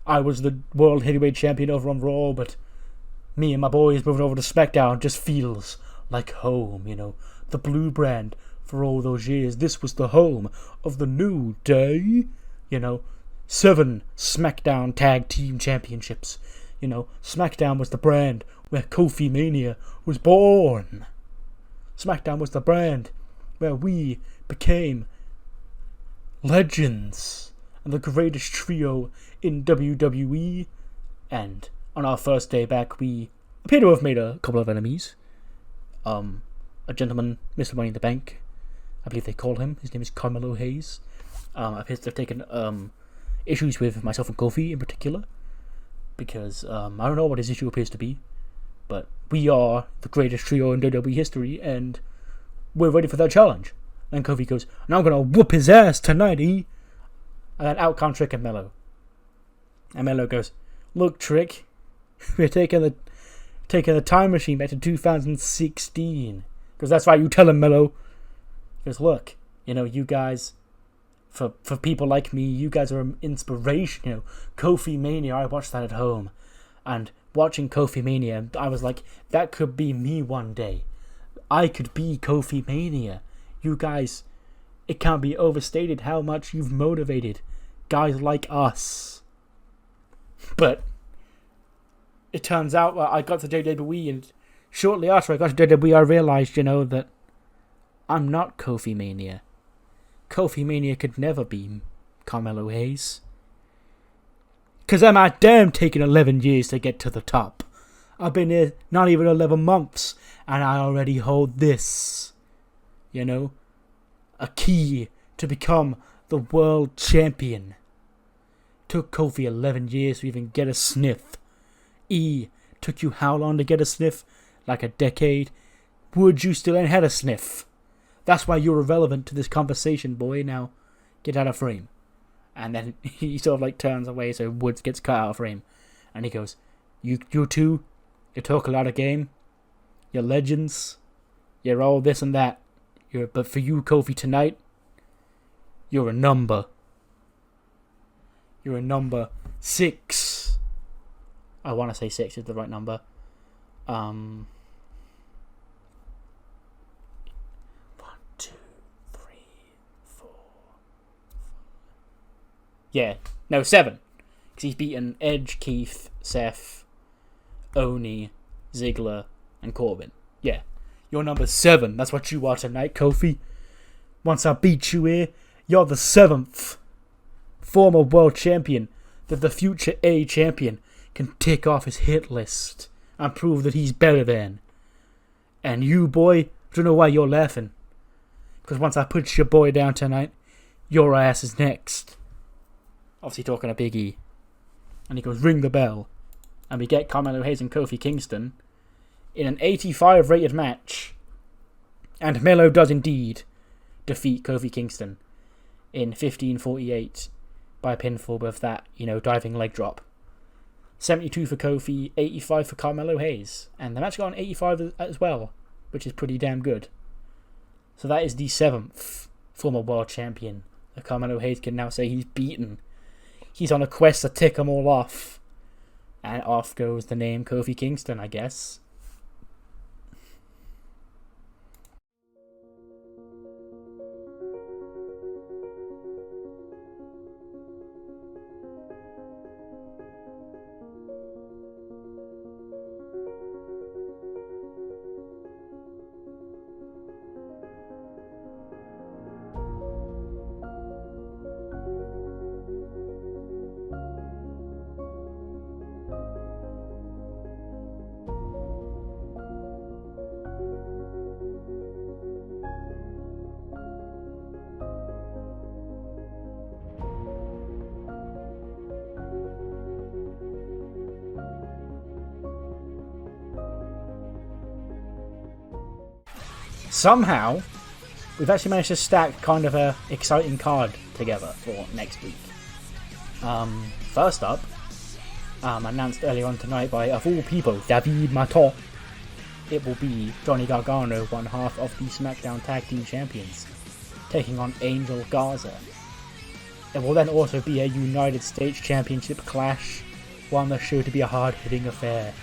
I was the World Heavyweight Champion over on Raw, but me and my boys moving over to SmackDown just feels like home, The blue brand for all those years. This was the home of the New Day. 7 SmackDown Tag Team Championships. SmackDown was the brand where Kofi Mania was born. SmackDown was the brand where we became legends and the greatest trio in WWE. And on our first day back, we appear to have made a couple of enemies. A gentleman, Mr. Money in the Bank, I believe they call him. His name is Carmelo Hayes. Appears to have taken issues with myself and Kofi in particular, because I don't know what his issue appears to be, but we are the greatest trio in WWE history, and we're ready for that challenge. And Kofi goes, and I'm gonna whoop his ass tonight, E. And then out come Trick and Mello. And Mello goes, look, Trick, we're taking the time machine back to 2016. Because that's right, you tell him, Mello. He goes, look, you guys, for people like me, you guys are an inspiration. Kofi Mania, I watched that at home. And watching Kofi Mania, I was like, that could be me one day. I could be Kofi Mania. You guys, it can't be overstated how much you've motivated guys like us. But it turns out I got to WWE, and shortly after I got to WWE, I realized, that I'm not Kofi Mania. Kofi Mania could never be Carmelo Hayes. Because I'm at damn taking 11 years to get to the top. I've been here not even 11 months, and I already hold this. A key to become the world champion. Took Kofi 11 years to even get a sniff. E, took you how long to get a sniff? Like a decade? Would you still ain't had a sniff? That's why you're irrelevant to this conversation, boy. Now, get out of frame. And then he sort of turns away so Woods gets cut out of frame. And he goes, you two, You talk a lot of game. You're legends. You're all this and that. But for you, Kofi, tonight, you're a number. You're a number 6. I want to say 6 is the right number. 1, 2, 3, 4. Yeah, no, 7. Because he's beaten Edge, Keith, Seth, Oni, Ziggler, and Corbin. Yeah, you're number 7. That's what you are tonight, Kofi. Once I beat you here, you're the 7th former world champion that the future A champion can tick off his hit list and prove that he's better than. And you, boy, I don't know why you're laughing. Because once I put your boy down tonight, your ass is next. Obviously talking to Big E. And he goes, ring the bell. And we get Carmelo Hayes and Kofi Kingston in an 85 rated match. And Melo does indeed defeat Kofi Kingston in 15:48 by pinfall with that, diving leg drop. 72 for Kofi, 85 for Carmelo Hayes. And the match got an 85 as well, which is pretty damn good. So that is the 7th former world champion that Carmelo Hayes can now say he's beaten. He's on a quest to tick them all off. And off goes the name Kofi Kingston, I guess. Somehow, we've actually managed to stack kind of a exciting card together for next week. First up, announced earlier on tonight by, of all people, David Maton, it will be Johnny Gargano, one half of the SmackDown Tag Team Champions, taking on Angel Garza. It will then also be a United States Championship clash, one that's sure to be a hard-hitting affair,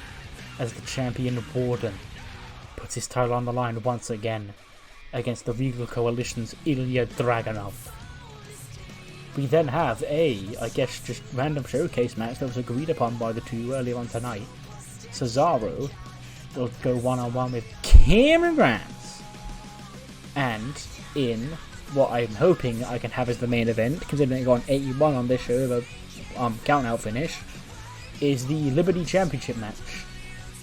as the champion Warden puts his title on the line once again against the Regal Coalition's Ilja Dragunov. We then have just random showcase match that was agreed upon by the two earlier on tonight. Cesaro will go one-on-one with Cameron Grimes. And in what I'm hoping I can have as the main event, considering it got an 81 on this show, the count-out finish, is the Liberty Championship match.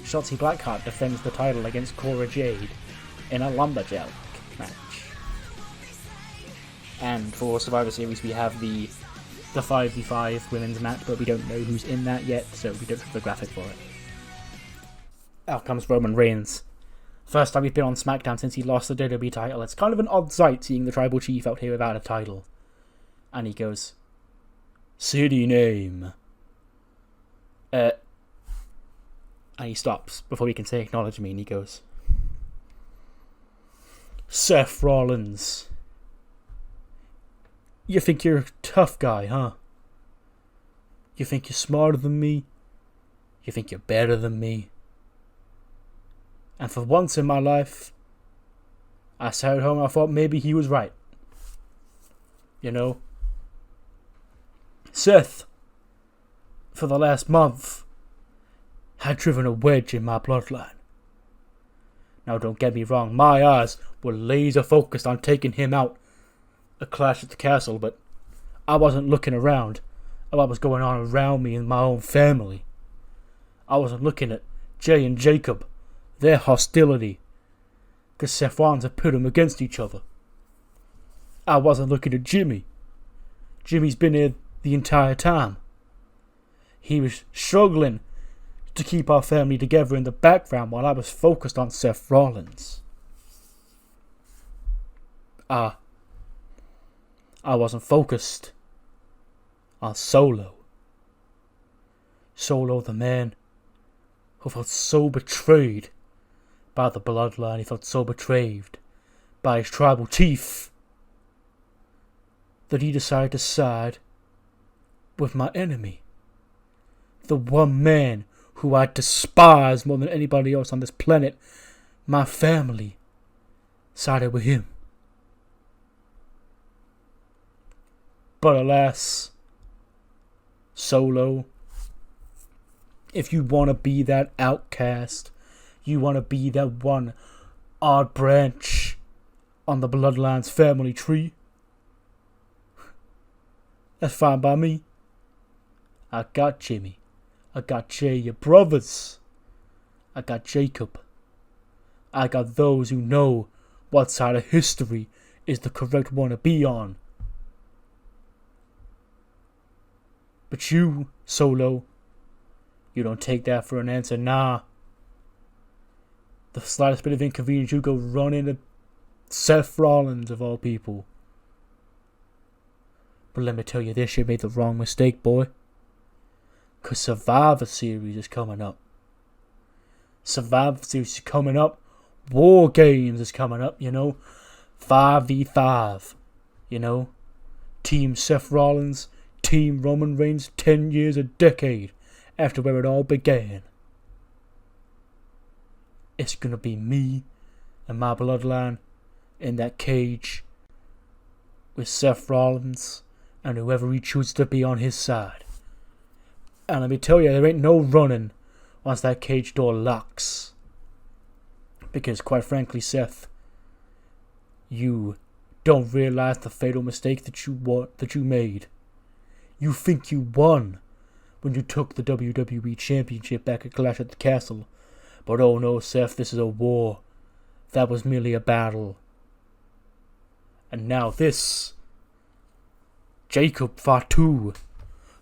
Shotzi Blackheart defends the title against Cora Jade in a lumberjack match. And for Survivor Series we have the 5v5 women's match, but we don't know who's in that yet, so we don't have the graphic for it. Out comes Roman Reigns. First time he's been on SmackDown since he lost the WWE title. It's kind of an odd sight seeing the Tribal Chief out here without a title. And he goes, city name. And he stops before he can say acknowledge me, and he goes, Seth Rollins. You think you're a tough guy, huh? You think you're smarter than me? You think you're better than me? And for once in my life, I sat at home and I thought maybe he was right. Seth, for the last month, had driven a wedge in my bloodline. Now don't get me wrong, my eyes were laser focused on taking him out a Clash at the Castle, but I wasn't looking around at what was going on around me in my own family. I wasn't looking at Jay and Jacob, their hostility, because Seth Rollins had put them against each other. I wasn't looking at Jimmy. Jimmy's been here the entire time. He was struggling to keep our family together in the background while I was focused on Seth Rollins. I wasn't focused on Solo. Solo, the man who felt so betrayed by the bloodline. He felt so betrayed by his tribal chief that he decided to side with my enemy. The one man who I despise more than anybody else on this planet, my family, sided with him. But alas, Solo, if you want to be that outcast, you want to be that one odd branch on the Bloodline's family tree, that's fine by me. I got Jimmy. I got Jay, your brothers. I got Jacob. I got those who know what side of history is the correct one to be on. But you, Solo, you don't take that for an answer, nah. The slightest bit of inconvenience, you go run into Seth Rollins of all people. But let me tell you this, you made the wrong mistake, boy. 'Cause Survivor Series is coming up. Survivor Series is coming up. War Games is coming up, 5v5, Team Seth Rollins, Team Roman Reigns, 10 years, a decade after where it all began. It's gonna be me and my bloodline in that cage with Seth Rollins and whoever he chooses to be on his side. And let me tell you, there ain't no running once that cage door locks. Because quite frankly, Seth, you don't realize the fatal mistake that you made. You think you won when you took the WWE Championship back at Clash at the Castle. But oh no, Seth, this is a war. That was merely a battle. And now this, Jacob Fatu,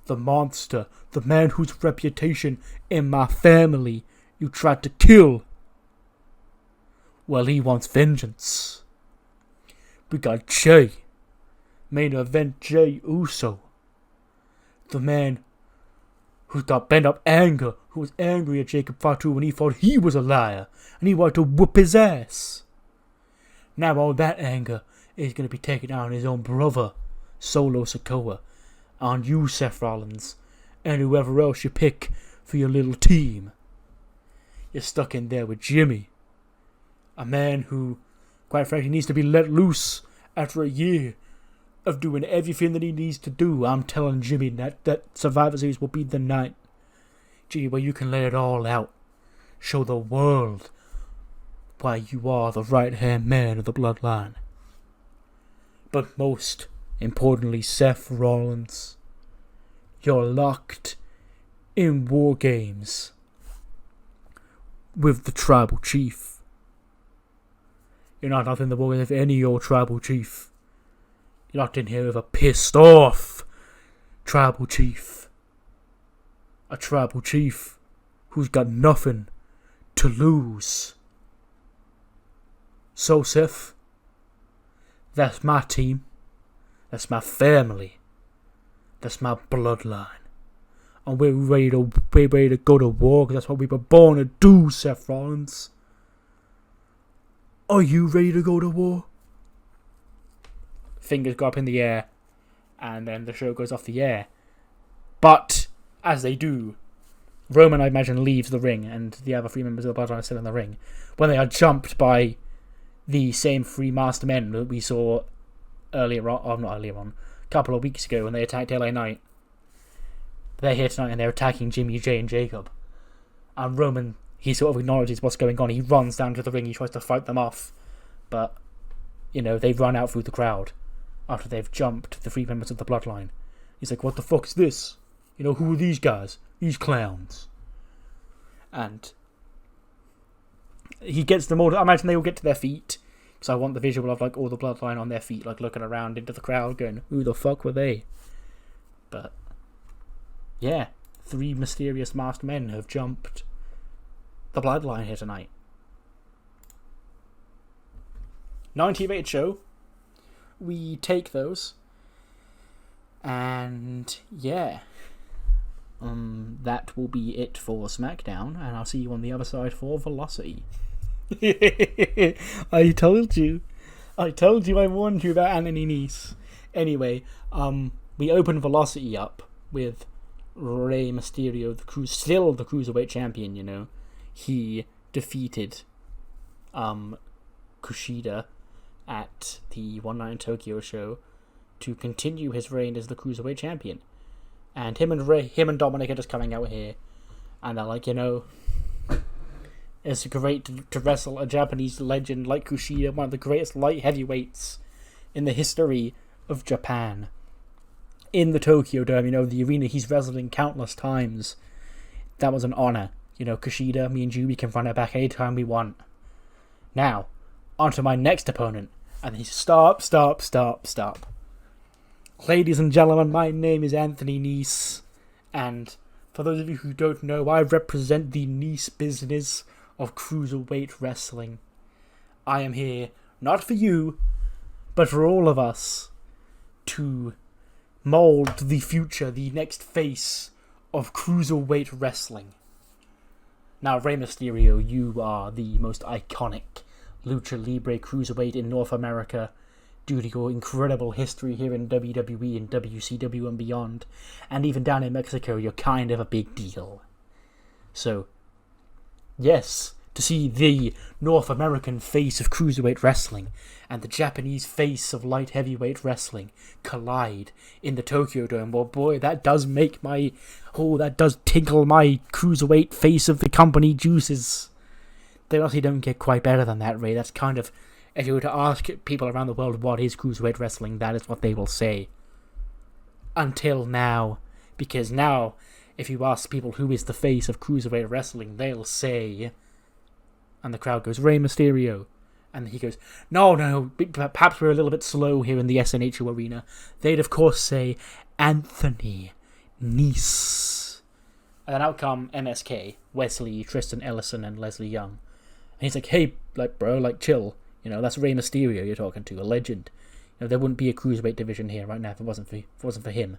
the monster, the man whose reputation in my family you tried to kill. Well, he wants vengeance. We got Jay, main event Jay Uso, the man who's got bent up anger, who was angry at Jacob Fatu when he thought he was a liar, and he wanted to whoop his ass. Now all that anger is going to be taken out on his own brother, Solo Sikoa, on you, Seth Rollins, and whoever else you pick for your little team. You're stuck in there with Jimmy, a man who, quite frankly, needs to be let loose after a year of doing everything that he needs to do. I'm telling Jimmy that Survivor Series will be the night, Jimmy, where you can let it all out. Show the world why you are the right-hand man of the Bloodline. But most importantly, Seth Rollins, you're locked in War Games with the Tribal Chief. You're not locked in the War Games with any of your Tribal Chief. You're locked in here with a pissed off Tribal Chief. A Tribal Chief who's got nothing to lose. So, Seth, that's my team. That's my family. That's my bloodline. And we're ready to go to war, because that's what we were born to do, Seth Rollins. Are you ready to go to war? Fingers go up in the air, and then the show goes off the air. But, as they do, Roman, I imagine, leaves the ring, and the other three members of the Bloodline are still in the ring, when they are jumped by the same three masked men that we saw a couple of weeks ago when they attacked LA Knight. They're here tonight and they're attacking Jimmy, Jay, and Jacob. And Roman, he sort of acknowledges what's going on. He runs down to the ring, he tries to fight them off. But, they run out through the crowd after they've jumped the three members of the Bloodline. He's like, what the fuck is this? Who are these guys? These clowns. And he gets them all. I imagine they all get to their feet, because I want the visual of all the Bloodline on their feet, looking around into the crowd going, who the fuck were they? But yeah, three mysterious masked men have jumped the Bloodline here tonight. 90-minute show. We take those. And yeah, that will be it for SmackDown, and I'll see you on the other side for Velocity. I told you I warned you about Anthony Nese. Anyway, we open Velocity up with Rey Mysterio, still the Cruiserweight Champion, you know. He defeated Kushida at the One Night in Tokyo show to continue his reign as the Cruiserweight Champion. And him and Dominic are just coming out here, and they're like, you know, it's great to wrestle a Japanese legend like Kushida, one of the greatest light heavyweights in the history of Japan. In the Tokyo Dome, you know, the arena he's wrestled in countless times. That was an honor. You know, Kushida, me and you, we can run it back anytime we want. Now, on to my next opponent. And he's stop. Ladies and gentlemen, my name is Anthony Nese. And for those of you who don't know, I represent the Nese business of cruiserweight wrestling. I am here, not for you, but for all of us, to mold the future, the next face of cruiserweight wrestling. Now, Rey Mysterio, you are the most iconic Lucha Libre cruiserweight in North America due to your incredible history here in WWE and WCW and beyond, and even down in Mexico, you're kind of a big deal. So, yes, to see the North American face of cruiserweight wrestling and the Japanese face of light heavyweight wrestling collide in the Tokyo Dome, well, boy, that does tickle my cruiserweight face of the company juices. They honestly don't get quite better than that, Ray. That's kind of, if you were to ask people around the world what is cruiserweight wrestling, that is what they will say. Until now. Because now, if you ask people who is the face of cruiserweight wrestling, they'll say, and the crowd goes, Rey Mysterio. And he goes, no, perhaps we're a little bit slow here in the SNHU arena. They'd of course say, Anthony Nese. And then out come MSK, Wes Lee, Tristan Ellison, and Leslie Young. And he's like, hey, bro, chill. You know, that's Rey Mysterio you're talking to, a legend. You know, there wouldn't be a cruiserweight division here right now if it wasn't for him.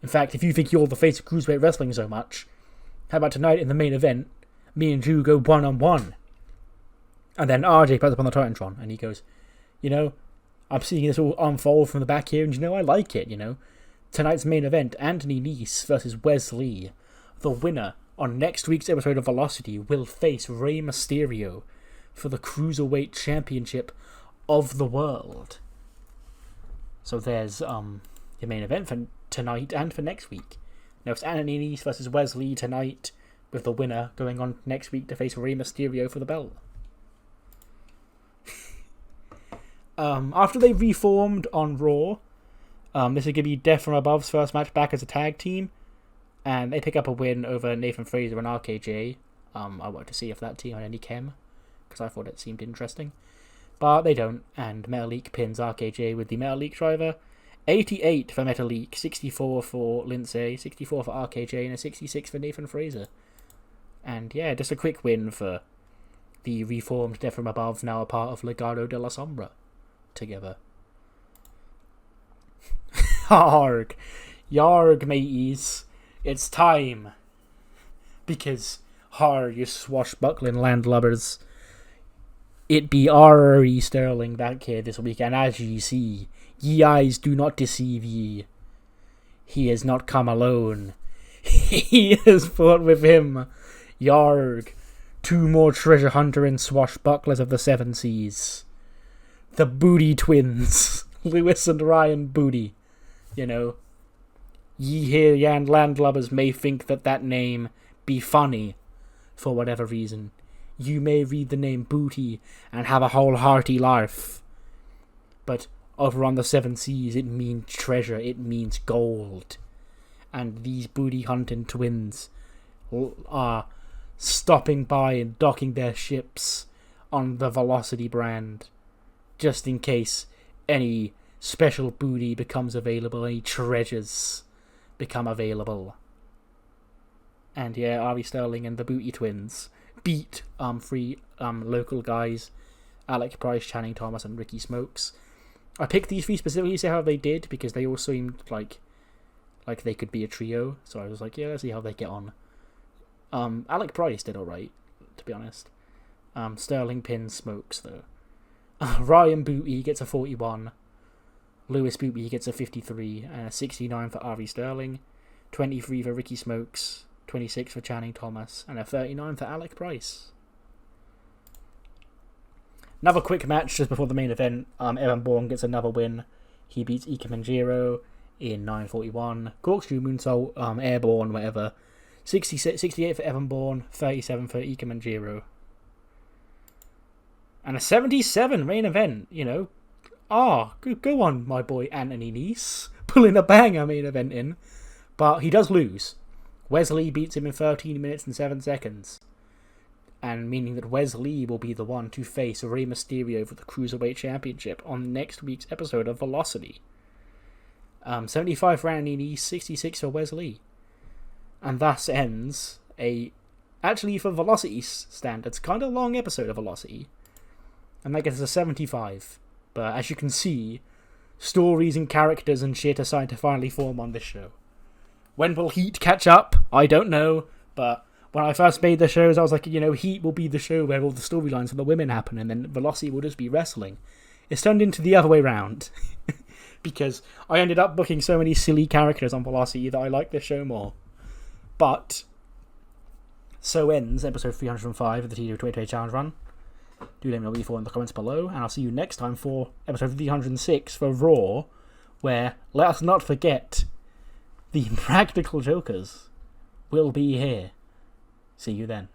In fact, if you think you're the face of cruiserweight wrestling so much, how about tonight in the main event, me and you go one-on-one? And then RJ puts up on the Titantron, and he goes, you know, I'm seeing this all unfold from the back here, and you know, I like it, you know. Tonight's main event, Anthony Nese versus Wes Lee. The winner on next week's episode of Velocity will face Rey Mysterio for the Cruiserweight Championship of the world. So there's your main event for tonight and for next week. Now it's Anthony Nese versus Wes Lee tonight, with the winner going on next week to face Rey Mysterio for the belt. After they reformed on Raw, this is going to be Death from Above's first match back as a tag team, and they pick up a win over Nathan Fraser and RKJ. I wanted to see if that team had any chem, because I thought it seemed interesting. But they don't, and Metalik pins RKJ with the Metalik driver. 88 for Metalik, 64 for Lindsay, 64 for RKJ, and a 66 for Nathan Fraser. And yeah, just a quick win for the reformed Death from Above, now a part of Legado de la Sombra, together. Yarg, mateys, it's time. Because, you swashbuckling landlubbers, it be R.E. Sterling back here this week, and as ye see, ye eyes do not deceive ye. He has not come alone. He has fought with him. Yarg, two more treasure hunter and swashbucklers of the Seven Seas. The Booty Twins, Lewis and Ryan Booty. You know, ye here yan landlubbers may think that name be funny for whatever reason. You may read the name Booty and have a wholehearty laugh. But over on the Seven Seas, it means treasure, it means gold. And these booty hunting twins are stopping by and docking their ships on the Velocity brand, just in case any special booty becomes available, any treasures become available. And yeah, R.E. Sterling and the Booty Twins beat three local guys, Alec Price, Channing Thomas, and Ricky Smokes. I picked these three specifically to see how they did, because they all seemed like like they could be a trio. So I was like, yeah, let's see how they get on. Alec Price did alright, to be honest. Sterling pins Smokes, though. Ryan Booty gets a 41. Lewis Booty gets a 53 and a 69 for Ari Sterling. 23 for Ricky Smokes. 26 for Channing Thomas. And a 39 for Alec Price. Another quick match just before the main event. Evan Bourne gets another win. He beats Ike Manjiro in 9:41. Corkscrew moonsault, airborne, whatever. 68 for Evan Bourne. 37 for Ike Manjiro. And a 77 main event, you know. Go on, my boy Anthony Nese. Pulling a banger main event in. But he does lose. Wes Lee beats him in 13 minutes and 7 seconds. And meaning that Wes Lee will be the one to face Rey Mysterio for the Cruiserweight Championship on next week's episode of Velocity. 75 for Anthony Nese, 66 for Wes Lee. And thus ends actually for Velocity standards, kind of long episode of Velocity. And that gets us a 75. But as you can see, stories and characters and shit are starting to finally form on this show. When will Heat catch up? I don't know. But when I first made the shows, I was like, Heat will be the show where all the storylines for the women happen, and then Velocity will just be wrestling. It's turned into the other way round. Because I ended up booking so many silly characters on Velocity that I like this show more. But so ends episode 305 of the TEW 2020 Challenge Run. Do let me know what you thought in the comments below, and I'll see you next time for episode 306 for Raw, where, let us not forget, the Impractical Jokers will be here. See you then.